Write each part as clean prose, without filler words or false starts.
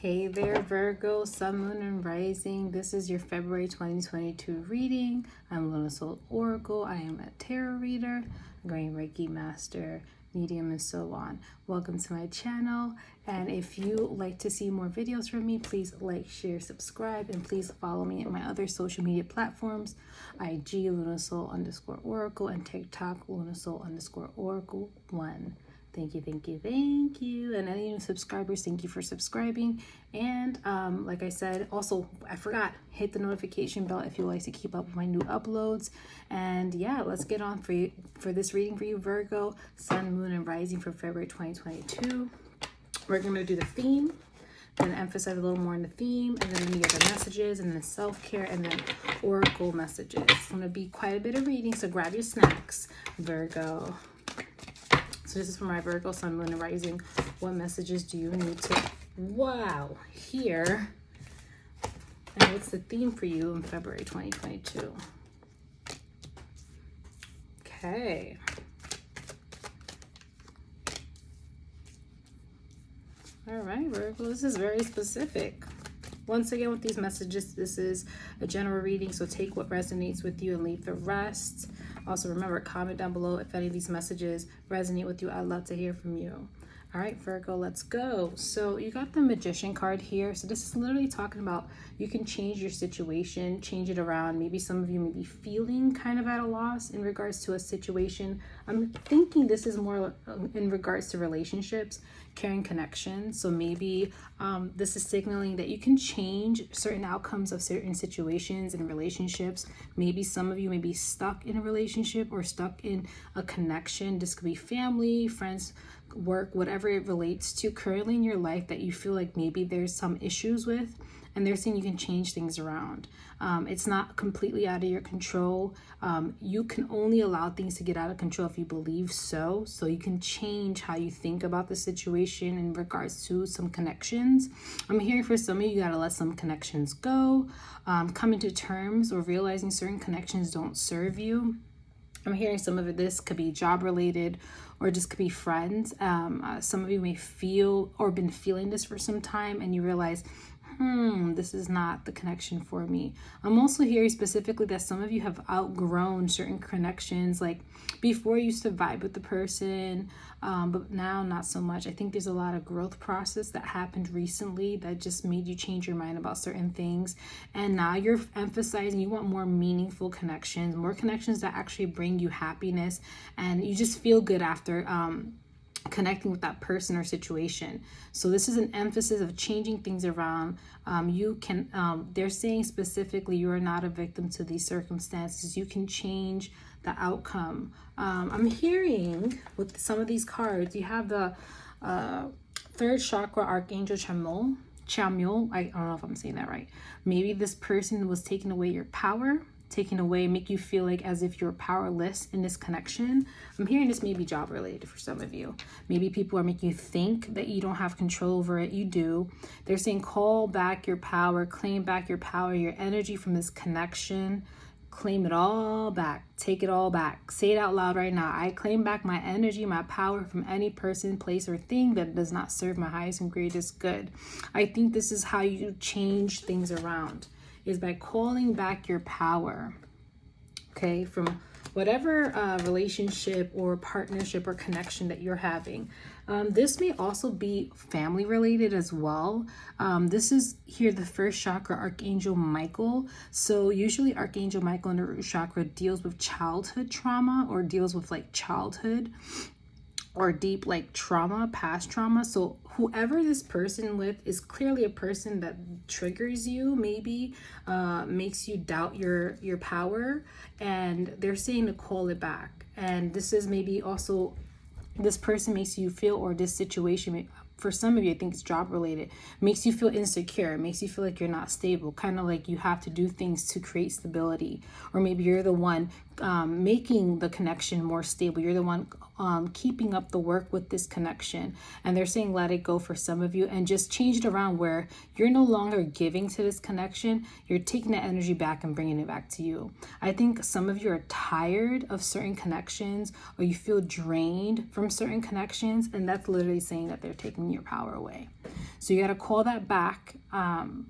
Hey there, Virgo, Sun, Moon, and Rising. This is your February 2022 reading. I'm Luna Soul Oracle. I am a tarot reader, a going Reiki master, medium, and so on. Welcome to my channel. And if you like to see more videos from me, please like, share, subscribe, and please follow me at my other social media platforms, IG LunaSoul_Oracle, and TikTok LunaSoul_Oracle1. Thank you. And any new subscribers, thank you for subscribing. And like I said, also, I forgot, hit the notification bell if you like to keep up with my new uploads. And yeah, let's get on for this reading for you, Virgo, Sun, Moon, and Rising for February 2022. We're going to do the theme, then emphasize a little more on the theme, and then the other messages, and then self-care, and then oracle messages. It's going to be quite a bit of reading, so grab your snacks, Virgo. So this is for my Virgo, Sun, Moon, and Rising. What messages do you need to, hear? And what's the theme for you in February 2022? Okay. All right, Virgo, this is very specific. Once again, with these messages, this is a general reading, so take what resonates with you and leave the rest. Also, remember, comment down below if any of these messages resonate with you. I'd love to hear from you. All right, Virgo, let's go. So you got the Magician card here. So this is literally talking about you can change your situation, change it around. Maybe some of you may be feeling kind of at a loss in regards to a situation. I'm thinking this is more in regards to relationships, caring connections. So maybe this is signaling that you can change certain outcomes of certain situations and relationships. Maybe some of you may be stuck in a relationship or stuck in a connection. This could be family, friends, work, whatever it relates to currently in your life that you feel like maybe there's some issues with, and they're saying you can change things around. It's not completely out of your control. You can only allow things to get out of control if you believe so. So you can change how you think about the situation in regards to some connections. I'm hearing for some of you, you gotta let some connections go, coming to terms or realizing certain connections don't serve you. I'm hearing some of this could be job related, or just could be friends. Some of you may feel or been feeling this for some time, and you realize, this is not the connection for me. I'm also hearing specifically that some of you have outgrown certain connections. Like before you used to vibe with the person, but now not so much. I think there's a lot of growth process that happened recently that just made you change your mind about certain things. And now you're emphasizing you want more meaningful connections, more connections that actually bring you happiness, and you just feel good after connecting with that person or situation. So this is an emphasis of changing things around. You can, they're saying specifically, you are not a victim to these circumstances. You can change the outcome. I'm hearing with some of these cards, you have the third chakra Archangel Chamuel. I don't know if I'm saying that right. Maybe this person was taking away your power, make you feel like as if you're powerless in this connection. I'm hearing this may be job related for some of you. Maybe people are making you think that you don't have control over it. You do. They're saying call back your power, claim back your power, your energy from this connection. Claim it all back. Take it all back. Say it out loud right now. I claim back my energy, my power from any person, place, or thing that does not serve my highest and greatest good. I think this is how you change things around, is by calling back your power, okay, from whatever relationship or partnership or connection that you're having. This may also be family related as well. This is here the first chakra, Archangel Michael. So usually Archangel Michael in the root chakra deals with childhood trauma, or deals with like childhood or deep like trauma, past trauma. So whoever this person with is clearly a person that triggers you, maybe makes you doubt your power, and they're saying to call it back. And this is maybe also, this person makes you feel, or this situation, for some of you, I think it's job related, makes you feel insecure, makes you feel like you're not stable, kind of like you have to do things to create stability, or maybe you're the one making the connection more stable. You're the one keeping up the work with this connection. And they're saying let it go for some of you, and just change it around where you're no longer giving to this connection. You're taking that energy back and bringing it back to you. I think some of you are tired of certain connections, or you feel drained from certain connections, and that's literally saying that they're taking your power away. So you got to call that back.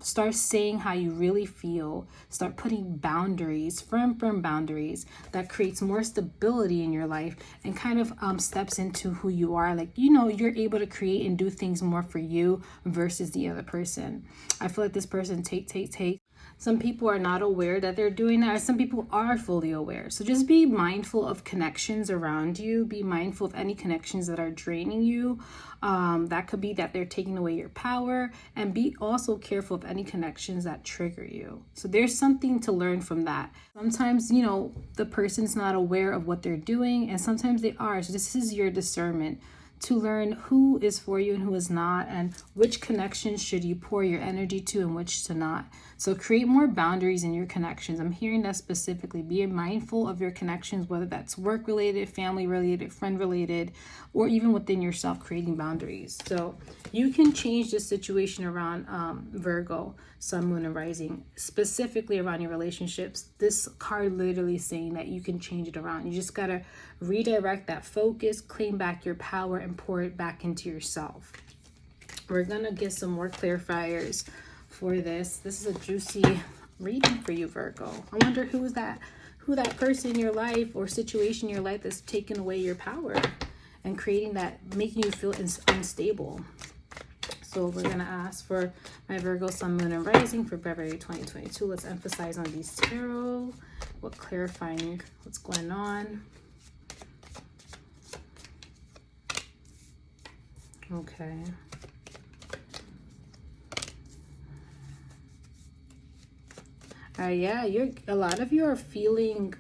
Start saying how you really feel. Start putting boundaries, firm boundaries that creates more stability in your life, and kind of steps into who you are. Like, you know, you're able to create and do things more for you versus the other person. I feel like this person take. Some people are not aware that they're doing that. Some people are fully aware. So just be mindful of connections around you. Be mindful of any connections that are draining you. That could be that they're taking away your power. And be also careful of any connections that trigger you. So there's something to learn from that. Sometimes, you know, the person's not aware of what they're doing, and sometimes they are. So this is your discernment to learn who is for you and who is not, and which connections should you pour your energy to and which to not. So create more boundaries in your connections. I'm hearing that specifically. Be mindful of your connections, whether that's work related, family related, friend related, or even within yourself, creating boundaries. So you can change this situation around Virgo, Sun, Moon, and Rising, specifically around your relationships. This card literally saying that you can change it around. You just got to redirect that focus, claim back your power, and pour it back into yourself. We're going to get some more clarifiers for this. This is a juicy reading for you, Virgo. I wonder who that person in your life or situation in your life that's taking away your power and creating that, making you feel unstable. So we're going to ask for my Virgo, Sun, Moon, and Rising for February 2022. Let's emphasize on these tarot. What clarifying, what's going on. Okay. Yeah, a lot of you are feeling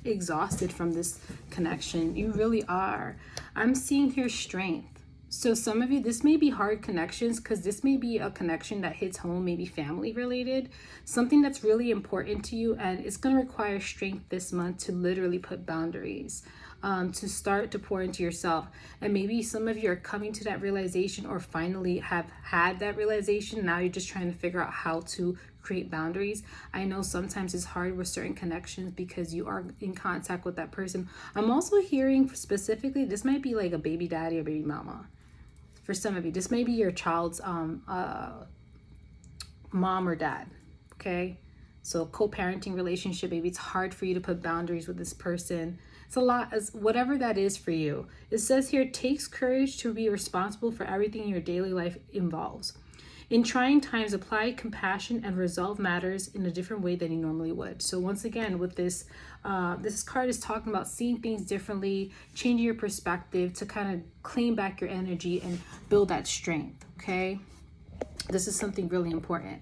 exhausted from this connection. You really are. I'm seeing here strength. So some of you, this may be hard connections, because this may be a connection that hits home, maybe family related, something that's really important to you, and it's going to require strength this month to literally put boundaries, to start to pour into yourself. And maybe some of you are coming to that realization, or finally have had that realization. Now you're just trying to figure out how to create boundaries. I know sometimes it's hard with certain connections because you are in contact with that person. I'm also hearing specifically, this might be like a baby daddy or baby mama. For some of you, this may be your child's mom or dad, okay? So co-parenting relationship, maybe it's hard for you to put boundaries with this person. It's a lot, as whatever that is for you. It says here, it takes courage to be responsible for everything your daily life involves. In trying times, apply compassion and resolve matters in a different way than you normally would. So once again, with this, this card is talking about seeing things differently, changing your perspective to kind of claim back your energy and build that strength, okay? This is something really important,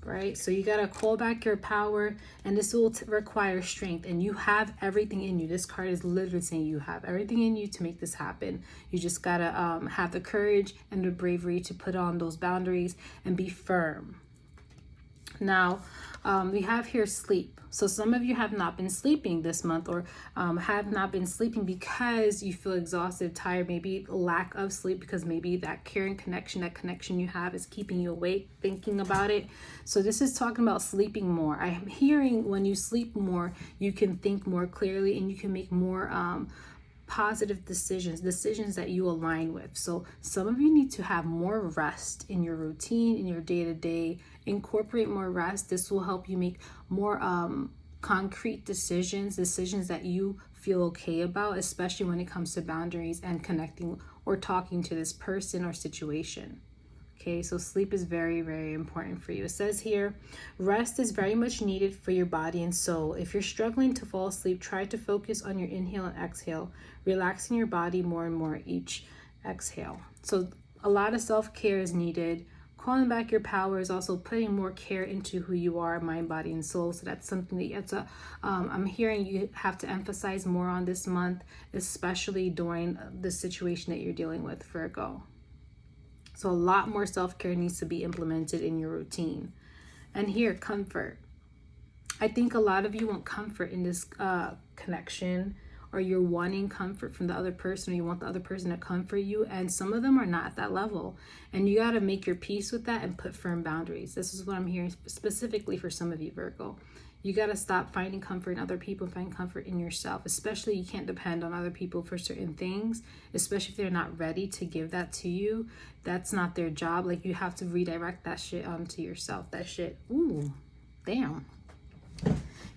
right? So you got to call back your power, and this will require strength, and you have everything in you. This card is literally saying you have everything in you to make this happen. You just got to have the courage and the bravery to put on those boundaries and be firm. Now, we have here sleep. So some of you have not been sleeping this month, or have not been sleeping because you feel exhausted, tired, maybe lack of sleep, because maybe that caring connection, that connection you have is keeping you awake, thinking about it. So this is talking about sleeping more. I'm hearing when you sleep more, you can think more clearly, and you can make more positive decisions that you align with. So some of you need to have more rest in your routine, in your day-to-day. Incorporate more rest. This will help you make more concrete decisions that you feel okay about, especially when it comes to boundaries and connecting or talking to this person or situation. Okay, so sleep is very, very important for you. It says here, rest is very much needed for your body and soul. If you're struggling to fall asleep, try to focus on your inhale and exhale, relaxing your body more and more each exhale. So a lot of self-care is needed. Calling back your power is also putting more care into who you are, mind, body, and soul. So that's something that you have to, I'm hearing you have to emphasize more on this month, especially during the situation that you're dealing with, Virgo. So a lot more self-care needs to be implemented in your routine. And here, comfort. I think a lot of you want comfort in this connection, or you're wanting comfort from the other person, or you want the other person to comfort you, and some of them are not at that level, and you got to make your peace with that and put firm boundaries. This is what I'm hearing specifically for some of you, Virgo. You got to stop finding comfort in other people, find comfort in yourself. Especially, you can't depend on other people for certain things, especially if they're not ready to give that to you. That's not their job. Like, you have to redirect that shit onto yourself. That shit, ooh, damn.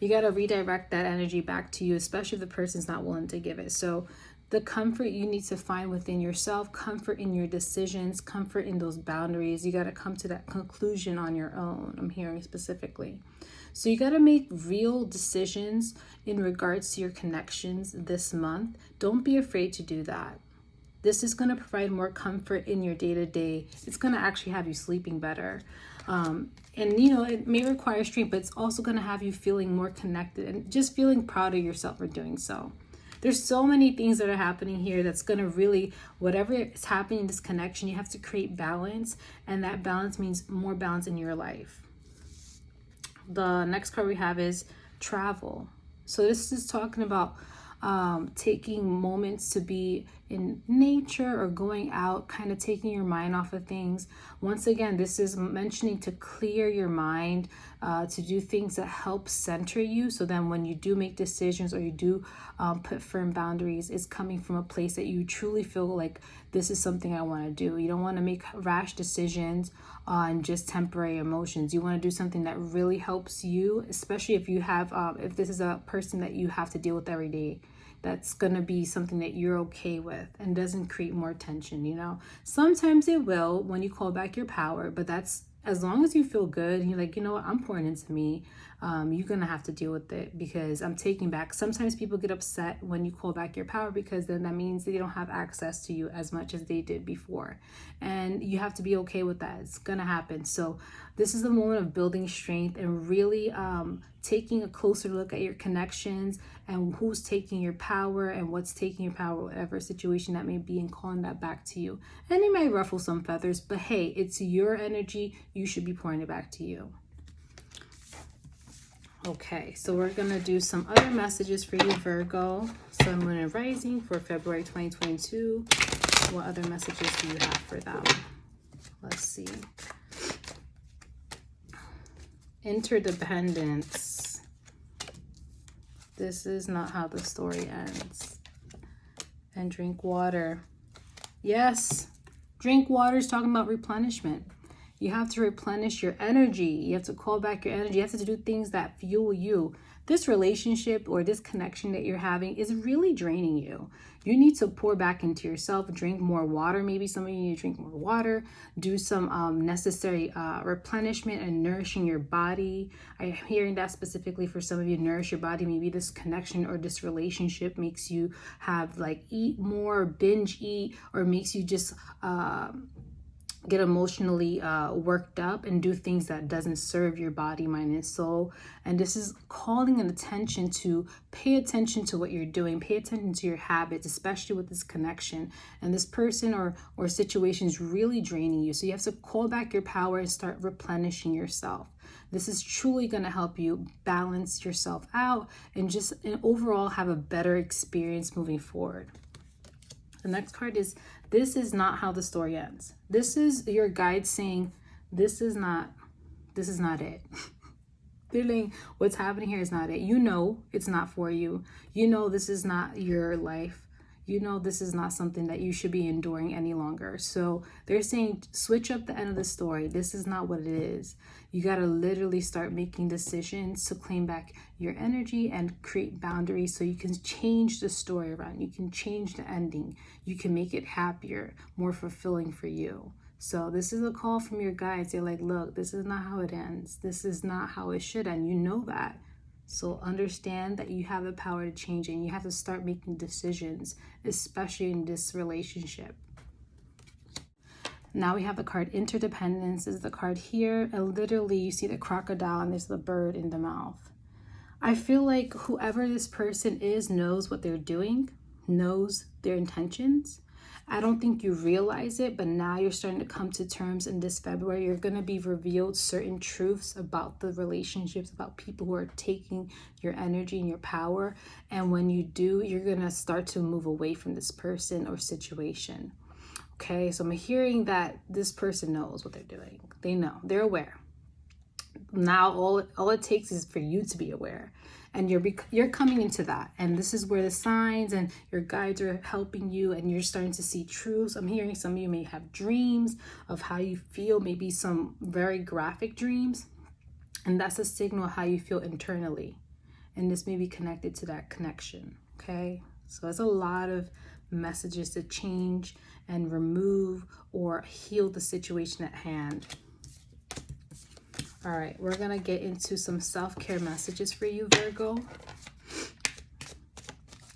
You got to redirect that energy back to you, especially if the person's not willing to give it. So the comfort you need to find within yourself, comfort in your decisions, comfort in those boundaries. You got to come to that conclusion on your own. I'm hearing specifically. So you got to make real decisions in regards to your connections this month. Don't be afraid to do that. This is going to provide more comfort in your day-to-day. It's going to actually have you sleeping better. And, you know, it may require strength, but it's also going to have you feeling more connected and just feeling proud of yourself for doing so. There's so many things that are happening here that's going to really, whatever is happening in this connection, you have to create balance. And that balance means more balance in your life. The next card we have is travel. So this is talking about taking moments to be in nature or going out, kind of taking your mind off of things. Once again, this is mentioning to clear your mind, to do things that help center you. So then when you do make decisions or you do put firm boundaries, it's coming from a place that you truly feel like this is something I want to do. You don't want to make rash decisions on just temporary emotions. You want to do something that really helps you, especially if you have, if this is a person that you have to deal with every day. That's going to be something that you're okay with and doesn't create more tension, you know. Sometimes it will when you call back your power, but that's as long as you feel good and you're like, you know what, I'm pouring into me. You're going to have to deal with it because I'm taking back. Sometimes people get upset when you call back your power because then that means they don't have access to you as much as they did before. And you have to be okay with that. It's going to happen. So this is the moment of building strength and really taking a closer look at your connections and who's taking your power and what's taking your power, whatever situation that may be, and calling that back to you. And it might ruffle some feathers, but hey, it's your energy. You should be pouring it back to you. Okay, so we're going to do some other messages for you, Virgo. Sun, Moon, and Rising for February 2022. What other messages do you have for them? Let's see. Interdependence. This is not how the story ends. And drink water. Yes, drink water is talking about replenishment. You have to replenish your energy. You have to call back your energy. You have to do things that fuel you. This relationship or this connection that you're having is really draining you. You need to pour back into yourself, drink more water. Maybe some of you need to drink more water, do some necessary replenishment and nourishing your body. I'm hearing that specifically for some of you, nourish your body. Maybe this connection or this relationship makes you have like eat more, binge eat, or makes you just get emotionally worked up and do things that doesn't serve your body, mind, and soul. And this is calling an attention to pay attention to what you're doing, pay attention to your habits, especially with this connection. And this person or situation is really draining you. So you have to call back your power and start replenishing yourself. This is truly going to help you balance yourself out and just overall have a better experience moving forward. The next card is, this is not how the story ends. This is your guide saying, this is not it. Feeling what's happening here is not it. You know it's not for you. You know this is not your life. You know this is not something that you should be enduring any longer. So they're saying, switch up the end of the story. This is not what it is. You got to literally start making decisions to claim back your energy and create boundaries so you can change the story around. You can change the ending. You can make it happier, more fulfilling for you. So this is a call from your guides. They're like, look, this is not how it ends. This is not how it should end. You know that. So understand that you have the power to change it, and you have to start making decisions, especially in this relationship. Now we have the card Interdependence. This is the card here, and literally you see the crocodile and there's the bird in the mouth. I feel like whoever this person is knows what they're doing, knows their intentions, I don't think you realize it, but now you're starting to come to terms in this February. You're going to be revealed certain truths about the relationships, about people who are taking your energy and your power. And when you do, you're going to start to move away from this person or situation. Okay, so I'm hearing that this person knows what they're doing. They know, they're aware. Now all it takes is for you to be aware, and you're coming into that, and this is where the signs and your guides are helping you, and you're starting to see truths. I'm hearing some of you may have dreams of how you feel, maybe some very graphic dreams, and that's a signal of how you feel internally, and this may be connected to that connection. Okay, so it's a lot of messages to change and remove or heal the situation at hand. All right, we're going to get into some self-care messages for you, Virgo.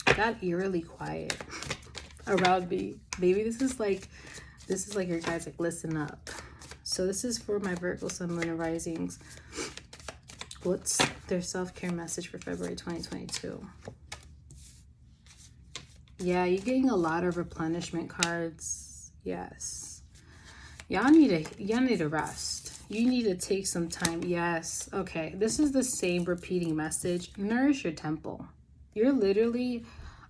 Got eerily quiet around me. Maybe this is like your guys, like, listen up. So this is for my Virgo Sun, Moon, and Risings. What's their self-care message for February 2022? Yeah, you're getting a lot of replenishment cards. Yes. Y'all need to rest. You need to take some time. Yes. Okay. This is the same repeating message. Nourish your temple. You're literally,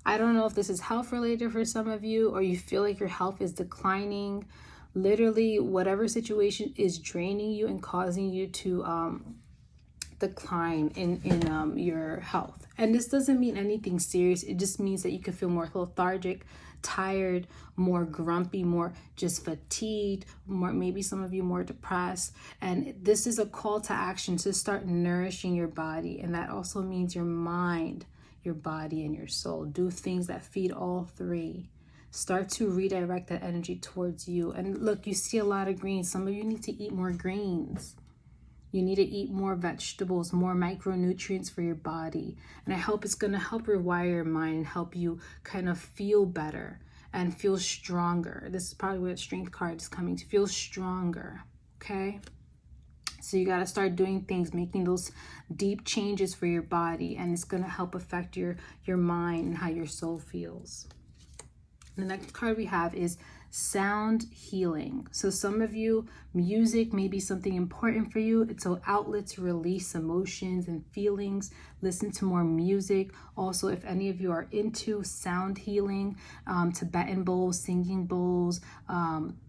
I don't know if this is health related for some of you, or you feel like your health is declining. Literally, whatever situation is draining you and causing you to decline in your health. And this doesn't mean anything serious. It just means that you can feel more lethargic, tired, more grumpy, more just fatigued, more, maybe some of you more depressed. And this is a call to action to start nourishing your body. And that also means your mind, your body, and your soul. Do things that feed all three. Start to redirect that energy towards you. And look, you see a lot of greens. Some of you need to eat more greens. You need to eat more vegetables, more micronutrients for your body. And I hope it's going to help rewire your mind and help you kind of feel better and feel stronger. This is probably where the strength card is coming, to feel stronger. Okay? So you got to start doing things, making those deep changes for your body. And it's going to help affect your mind and how your soul feels. The next card we have is sound healing. So some of you, music may be something important for you. It's an outlet to release emotions and feelings. Listen to more music. Also, if any of you are into sound healing, Tibetan bowls, singing bowls,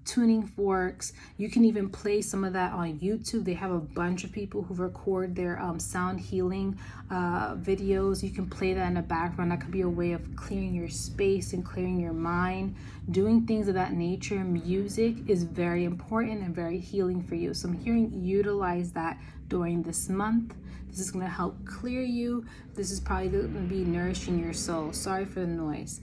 tuning forks, you can even play some of that on YouTube. They have a bunch of people who record their sound healing videos. You can play that in the background. That could be a way of clearing your space and clearing your mind. Doing things of that nature. Music is very important and very healing for you. So I'm hearing utilize that during this month. This is going to help clear you. This is probably going to be nourishing your soul. Sorry for the noise.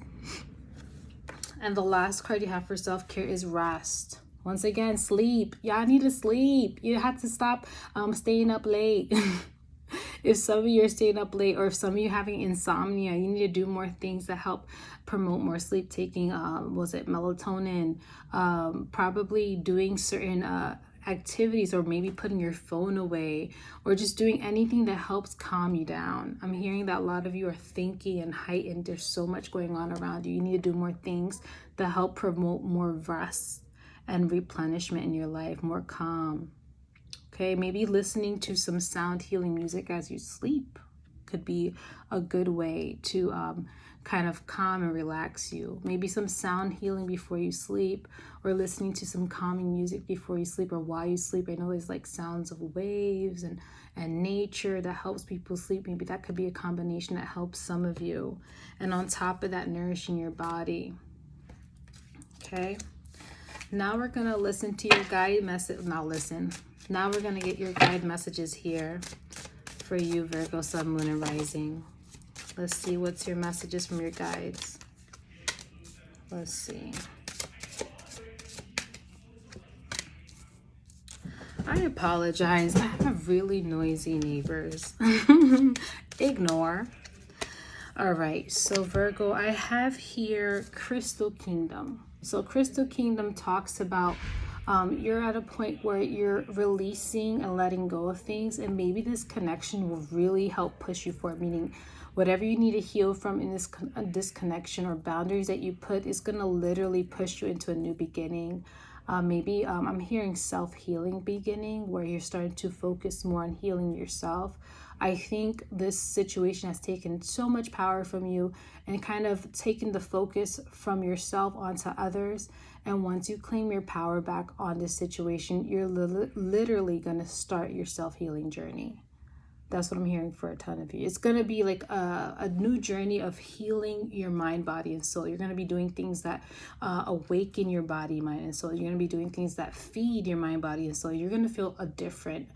And the last card you have for self-care is rest. Once again, sleep. Y'all need to sleep. You have to stop staying up late. If some of you are staying up late, or if some of you are having insomnia, you need to do more things that help promote more sleep. Taking, melatonin, probably doing certain activities, or maybe putting your phone away, or just doing anything that helps calm you down. I'm hearing that a lot of you are thinking and heightened. There's so much going on around you. You need to do more things that help promote more rest and replenishment in your life, more calm. Okay, maybe listening to some sound healing music as you sleep could be a good way to kind of calm and relax you. Maybe some sound healing before you sleep, or listening to some calming music before you sleep or while you sleep. I know there's like sounds of waves and nature that helps people sleep. Maybe that could be a combination that helps some of you. And on top of that, nourishing your body. Okay, now we're going to listen to your guide message. Now we're going to get your guide messages here for you, Virgo, Sun, Moon, and Rising. Let's see what's your messages from your guides. Let's see. I apologize. I have really noisy neighbors. Ignore. All right. So Virgo, I have here Crystal Kingdom. So Crystal Kingdom talks about you're at a point where you're releasing and letting go of things, and maybe this connection will really help push you forward, meaning Whatever you need to heal from in this disconnection or boundaries that you put is going to literally push you into a new beginning. Maybe I'm hearing self-healing beginning, where you're starting to focus more on healing yourself. I think this situation has taken so much power from you and kind of taken the focus from yourself onto others. And once you claim your power back on this situation, you're literally going to start your self-healing journey. That's what I'm hearing for a ton of you. It's going to be like a new journey of healing your mind, body, and soul. You're going to be doing things that awaken your body, mind, and soul. You're going to be doing things that feed your mind, body, and soul. You're going to feel a different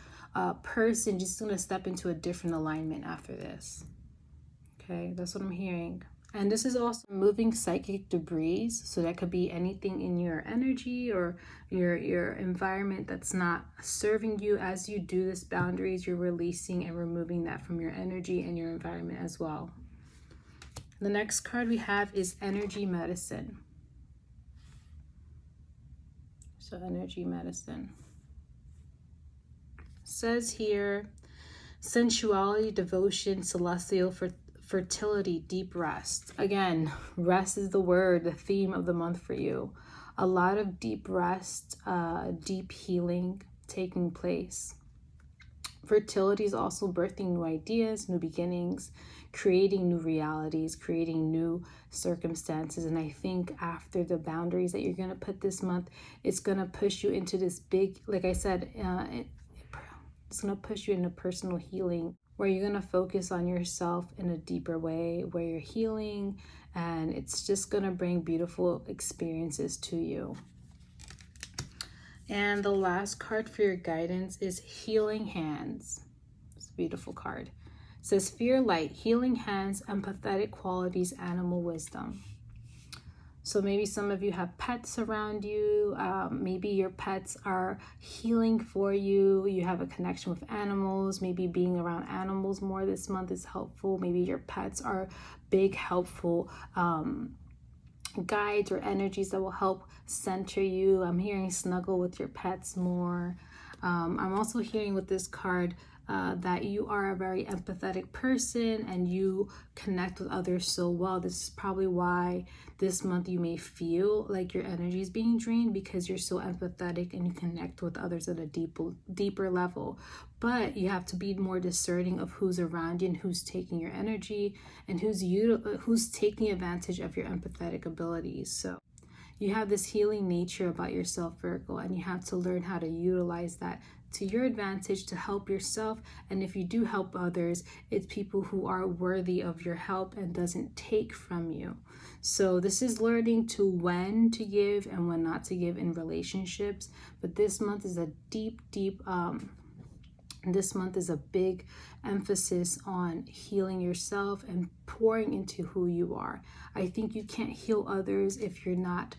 person, just going to step into a different alignment after this. Okay, that's what I'm hearing. And this is also moving psychic debris. So that could be anything in your energy or your environment that's not serving you. As you do this boundaries, you're releasing and removing that from your energy and your environment as well. The next card we have is energy medicine. So energy medicine. It says here, sensuality, devotion, celestial fertility, deep rest. Again, rest is the word, the theme of the month for you. A lot of deep rest, deep healing taking place. Fertility is also birthing new ideas, new beginnings, creating new realities, creating new circumstances. And I think after the boundaries that you're going to put this month, it's going to push you into this big, like I said, it's going to push you into personal healing, where you're going to focus on yourself in a deeper way, where you're healing, and it's just going to bring beautiful experiences to you. And the last card for your guidance is Healing Hands. It's a beautiful card. It says fear, light, healing hands, empathetic qualities, animal wisdom. So maybe some of you have pets around you. Maybe your pets are healing for you. You have a connection with animals. Maybe being around animals more this month is helpful. Maybe your pets are big, helpful guides or energies that will help center you. I'm hearing snuggle with your pets more. I'm also hearing with this card that you are a very empathetic person and you connect with others so well. This is probably why this month you may feel like your energy is being drained, because you're so empathetic and you connect with others at a deeper level. But you have to be more discerning of who's around you and who's taking your energy and who's taking advantage of your empathetic abilities. So you have this healing nature about yourself, Virgo, and you have to learn how to utilize that to your advantage to help yourself. And if you do help others, it's people who are worthy of your help and doesn't take from you. So this is learning to when to give and when not to give in relationships. But this month is a this month is a big emphasis on healing yourself and pouring into who you are. I think you can't heal others if you're not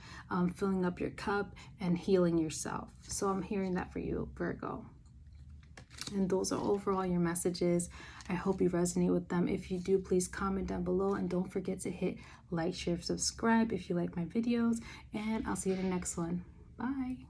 filling up your cup and healing yourself. So I'm hearing that for you, Virgo. And those are overall your messages. I hope you resonate with them. If you do, please comment down below. And don't forget to hit like, share, subscribe if you like my videos. And I'll see you in the next one. Bye.